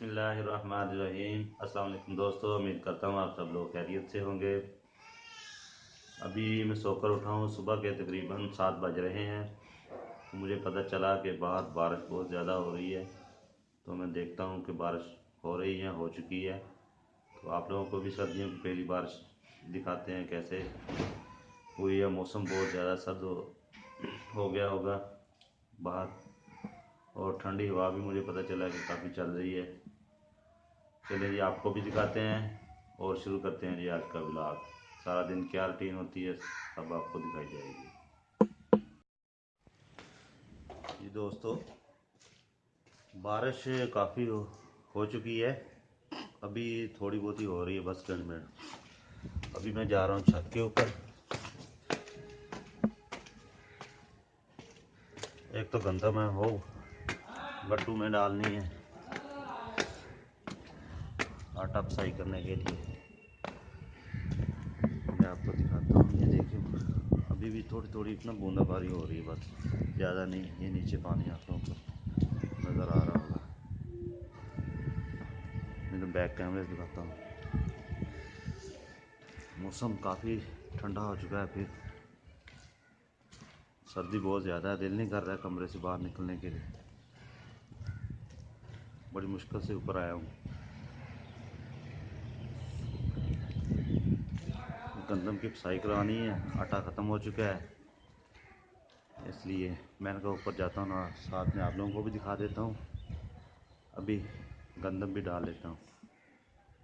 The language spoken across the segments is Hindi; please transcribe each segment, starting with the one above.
बिस्मिल्लाहिर्रहमानिर्रहीम। अस्सलाम वालेकुम दोस्तों, उम्मीद करता हूँ आप सब लोग खैरियत से होंगे। अभी मैं सोकर उठा हूँ, सुबह के तकरीबन 7 बज रहे हैं। तो मुझे पता चला कि बाहर बारिश बहुत ज़्यादा हो रही है। तो मैं देखता हूँ कि बारिश हो रही है, हो चुकी है। तो आप लोगों को भी सर्दियों की पहली बारिश दिखाते हैं कैसे हुई है। मौसम बहुत ज़्यादा सर्द हो गया होगा बाहर, और ठंडी हवा भी मुझे पता चला कि काफ़ी चल रही है। चलिए जी, आपको भी दिखाते हैं और शुरू करते हैं जी आज का ब्लॉग। सारा दिन क्या रूटीन होती है सब आपको दिखाई जाएगी जी। दोस्तों, बारिश काफ़ी हो चुकी है। अभी थोड़ी बहुत ही हो रही है, बस 10 मिनट। अभी मैं जा रहा हूँ छत के ऊपर। एक तो गंदम है वो गट्टू में डालनी है आटा पिसाई करने के लिए। मैं आपको दिखाता हूँ, ये देखिए अभी भी थोड़ी थोड़ी इतना बूंदाबांदी हो रही है, बस ज़्यादा नहीं। ये नीचे पानी आप लोगों को नज़र आ रहा होगा। मैं तो बैक कैमरे से दिखाता हूँ। मौसम काफ़ी ठंडा हो चुका है। फिर सर्दी बहुत ज़्यादा है, दिल नहीं कर रहा है कमरे से बाहर निकलने के लिए। बड़ी मुश्किल से ऊपर आया हूँ। गंदम की पिसाई करवानी है, आटा ख़त्म हो चुका है, इसलिए मैंने कहा ऊपर जाता हूँ ना, साथ में आप लोगों को भी दिखा देता हूँ। अभी गंदम भी डाल लेता हूँ।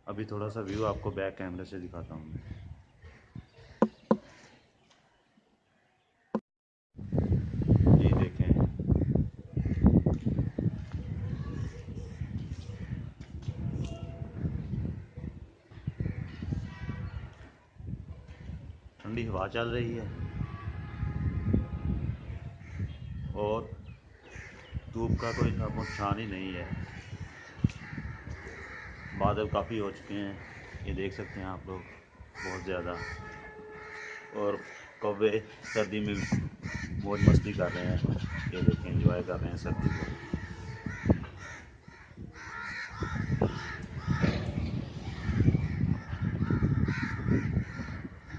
अभी थोड़ा सा व्यू आपको बैक कैमरे से दिखाता हूँ मैं। ये देखें, ठंडी हवा चल रही है और धूप का कोई नामोनिशान ही नहीं है। बादल काफ़ी हो चुके हैं, ये देख सकते हैं आप लोग, बहुत ज़्यादा। और कौवे सर्दी में मौज मस्ती कर रहे हैं, ये देखें, एंजॉय कर रहे हैं सर्दी को।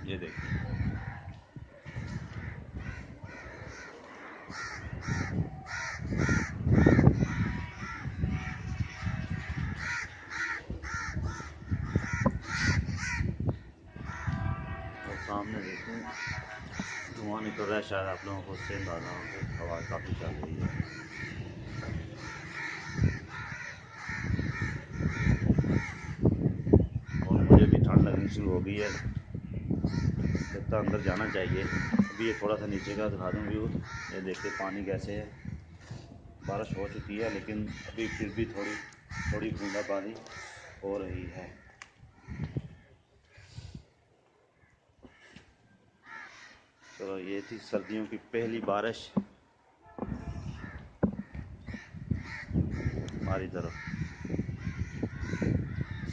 ये देखें, और सामने देखें धुआं निकल रहा है, शायद आप लोगों को उससे अंदाज़ा हो कि हवा काफ़ी चल रही है। और मुझे भी ठंड लगनी शुरू हो गई है, लगता अंदर जाना चाहिए। अभी ये थोड़ा सा नीचे का दिखा दूँ व्यू। ये देखिए पानी कैसे है। बारिश हो चुकी है लेकिन अभी फिर भी थोड़ी थोड़ी बूंदाबांदी हो रही है। चलो, ये थी सर्दियों की पहली बारिश हमारी तरफ।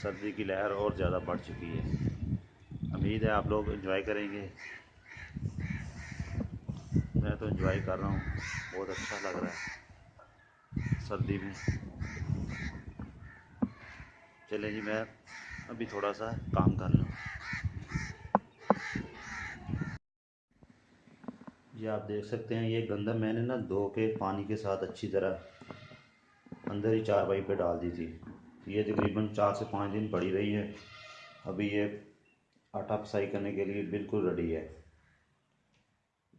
सर्दी की लहर और ज़्यादा बढ़ चुकी है। उम्मीद है आप लोग एंजॉय करेंगे। मैं तो एंजॉय कर रहा हूँ, बहुत अच्छा लग रहा है सर्दी में। चलें जी, मैं अभी थोड़ा सा काम कर लूँ। ये आप देख सकते हैं, ये गंदम मैंने ना धो के पानी के साथ अच्छी तरह अंदर ही चारपाई पे डाल दी थी। ये तकरीबन 4 से 5 दिन पड़ी रही है। अभी ये आटा पिसाई करने के लिए बिल्कुल रेडी है।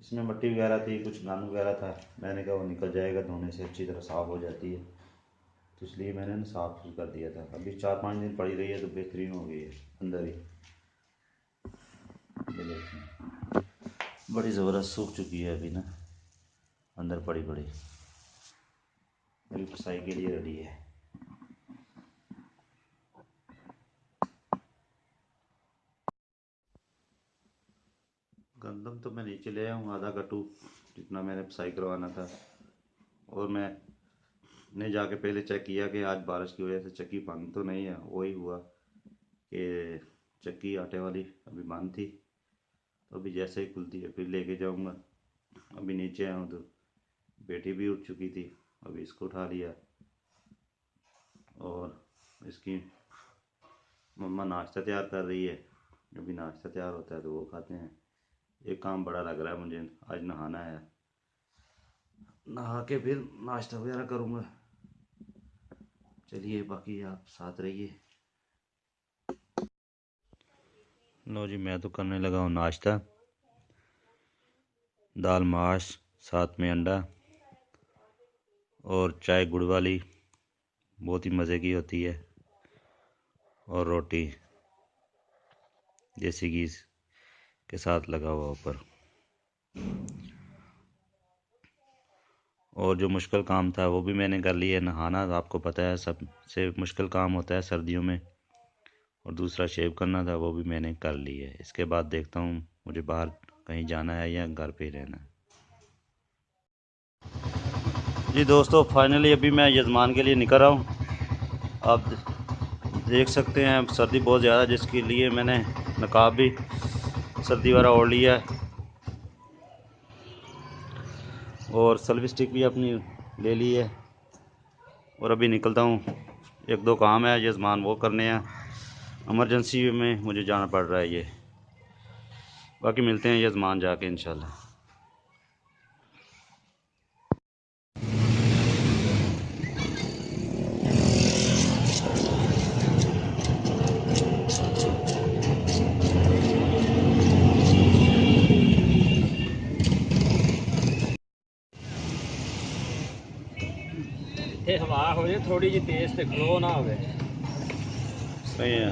इसमें मिट्टी वगैरह थी, कुछ गंद वगैरह था, मैंने कहा वो निकल जाएगा, धोने से अच्छी तरह साफ़ हो जाती है, तो इसलिए मैंने साफ़ कर दिया था। अभी 4-5 दिन पड़ी रही है तो बेहतरीन हो गई है अंदर ही। ये देखें, बड़ी ज़बरदस्त सूख चुकी है अभी ना, अंदर पड़ी पड़ी, अभी पिसाई के लिए रेडी है। गंदम तो मैं नीचे ले आया हूँ, आधा कट्टू जितना मैंने पिसाई करवाना था। और मैंने जाके पहले चेक किया कि आज बारिश की वजह से चक्की बंद तो नहीं है। वही हुआ कि चक्की आटे वाली अभी बंद थी, तो अभी जैसे ही खुलती है फिर लेके जाऊंगा। अभी नीचे आया हूँ तो बेटी भी उठ चुकी थी, अभी इसको उठा लिया। और इसकी मम्मा नाश्ता तैयार कर रही है। अभी नाश्ता तैयार होता है तो वो खाते हैं। एक काम बड़ा लग रहा है मुझे, आज नहाना है। नहा के फिर नाश्ता वगैरह करूँगा। चलिए बाकी आप साथ रहिए। लो जी, मैं तो करने लगा हूँ नाश्ता। दाल माश, साथ में अंडा और चाय गुड़ वाली, बहुत ही मज़े की होती है। और रोटी देसी घी के साथ लगा हुआ ऊपर। और जो मुश्किल काम था वो भी मैंने कर लिया। नहाना आपको पता है सबसे मुश्किल काम होता है सर्दियों में। और दूसरा शेव करना था, वो भी मैंने कर लिया है। इसके बाद देखता हूँ मुझे बाहर कहीं जाना है या घर पे ही रहना है। जी दोस्तों, फाइनली अभी मैं यजमान के लिए निकल रहा हूँ। आप देख सकते हैं सर्दी बहुत ज़्यादा, जिसके लिए मैंने नकाब भी सर्दी वाला ओढ़ लिया है और सेल्फी स्टिक भी अपनी ले ली है। और अभी निकलता हूँ, एक दो काम है यजमान वो करने हैं। इमरजेंसी में मुझे जाना पड़ रहा है ये। बाकी मिलते हैं यजमान जाके इंशाल्लाह। हवा हो थोड़ी जी तेज ते ग्लो ना हो। सही है।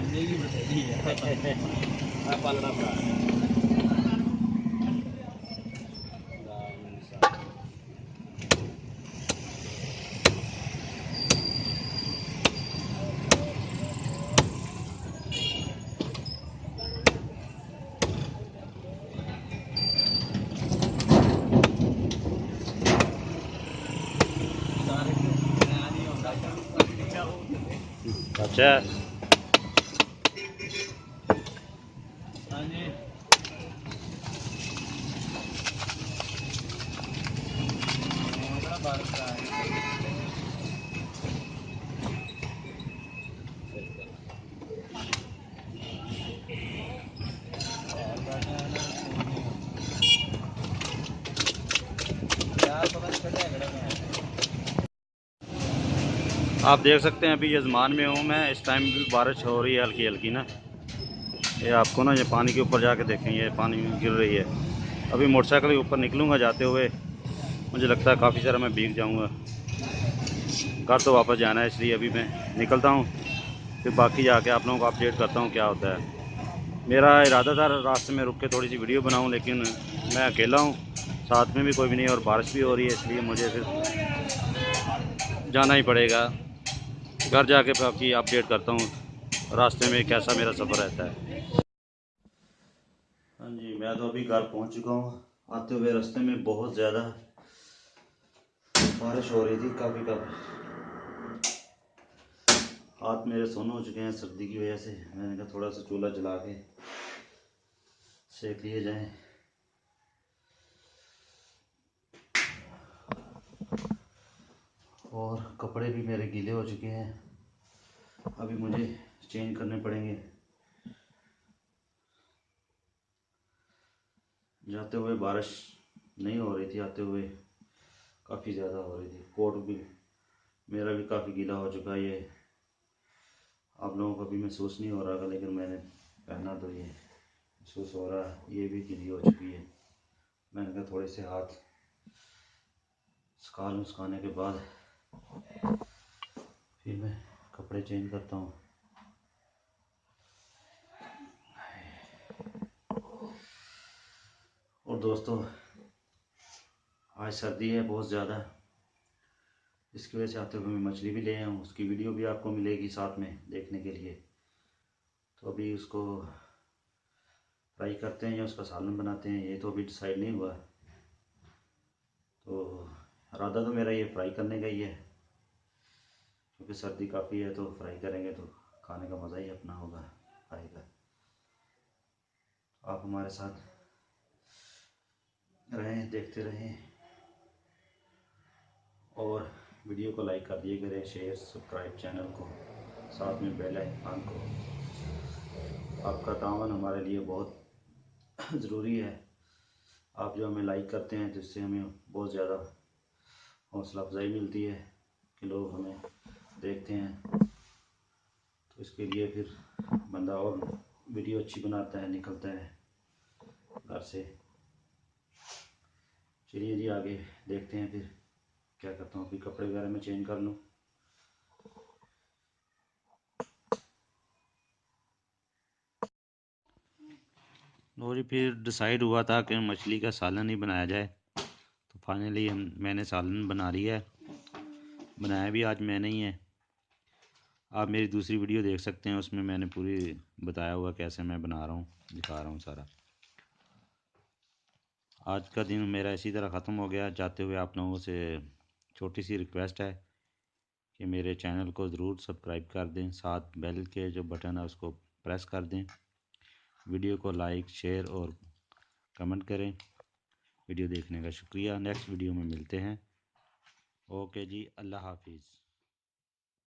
पालना अच्छा, आप देख सकते हैं अभी यजमान में हूँ मैं। इस टाइम भी बारिश हो रही है हल्की हल्की ना। ये आपको ना, ये पानी के ऊपर जाके देखें, ये पानी गिर रही है। अभी मोटरसाइकिल के ऊपर निकलूँगा जाते हुए, मुझे लगता है काफ़ी सारा मैं भीग जाऊँगा। घर तो वापस जाना है, इसलिए अभी मैं निकलता हूँ। फिर बाकी जाके आप लोगों को अपडेट करता हूँ क्या होता है। मेरा इरादा था रास्ते में रुक के थोड़ी सी वीडियो बनाऊँ, लेकिन मैं अकेला हूँ, साथ में भी कोई भी नहीं और बारिश भी हो रही है, इसलिए मुझे फिर जाना ही पड़ेगा। घर जाके बाकी अपडेट करता हूँ रास्ते में कैसा मेरा सफ़र रहता है। हाँ जी, मैं तो अभी घर पहुँच चुका हूँ। आते हुए रास्ते में बहुत ज़्यादा बारिश हो रही थी, काफ़ी हाथ मेरे सोने हो चुके हैं सर्दी की वजह से। मैंने कहा थोड़ा सा चूल्हा जला के सेक लिए जाएं। और कपड़े भी मेरे गीले हो चुके हैं, अभी मुझे चेंज करने पड़ेंगे। जाते हुए बारिश नहीं हो रही थी, आते हुए काफ़ी ज़्यादा हो रही थी। कोट भी मेरा भी काफ़ी गीला हो चुका है। ये आप लोगों को भी महसूस नहीं हो रहा था, लेकिन मैंने पहना तो ये महसूस हो रहा है। ये भी गीली हो चुकी है। मैंने कहा थोड़े से हाथ सुखाने के बाद फिर मैं कपड़े चेंज करता हूँ। और दोस्तों, आज सर्दी है बहुत ज़्यादा, इसकी वजह से आते हुए मैं मछली भी ले आया हूँ। उसकी वीडियो भी आपको मिलेगी साथ में देखने के लिए। तो अभी उसको फ्राई करते हैं या उसका सालन बनाते हैं, ये तो अभी डिसाइड नहीं हुआ। तो इरादा तो मेरा ये फ्राई करने का ही है, क्योंकि सर्दी काफ़ी है तो फ्राई करेंगे तो खाने का मज़ा ही अपना होगा, आएगा। आप हमारे साथ रहें, देखते रहें और वीडियो को लाइक कर दिए करें, शेयर सब्सक्राइब चैनल को साथ में बेल आइकन को। आपका तावन हमारे लिए बहुत ज़रूरी है। आप जो हमें लाइक करते हैं तो इससे हमें बहुत ज़्यादा हौसला अफजाई मिलती है कि लोग हमें देखते हैं, तो इसके लिए फिर बंदा और वीडियो अच्छी बनाता है, निकलता है घर से। चलिए जी आगे देखते हैं फिर क्या करता हूँ। फिर कपड़े वगैरह मैं चेंज कर लूँ। और फिर डिसाइड हुआ था कि मछली का सालन ही बनाया जाए, तो फाइनली मैंने सालन बना लिया है। बनाया भी आज मैंने ही है। आप मेरी दूसरी वीडियो देख सकते हैं, उसमें मैंने पूरी बताया हुआ कैसे मैं बना रहा हूँ, दिखा रहा हूँ सारा। आज का दिन मेरा इसी तरह ख़त्म हो गया। जाते हुए आप लोगों से छोटी सी रिक्वेस्ट है कि मेरे चैनल को ज़रूर सब्सक्राइब कर दें, साथ बेल के जो बटन है उसको प्रेस कर दें। वीडियो को लाइक, शेयर और कमेंट करें। वीडियो देखने का शुक्रिया। नेक्स्ट वीडियो में मिलते हैं। ओके जी, अल्लाह हाफिज़।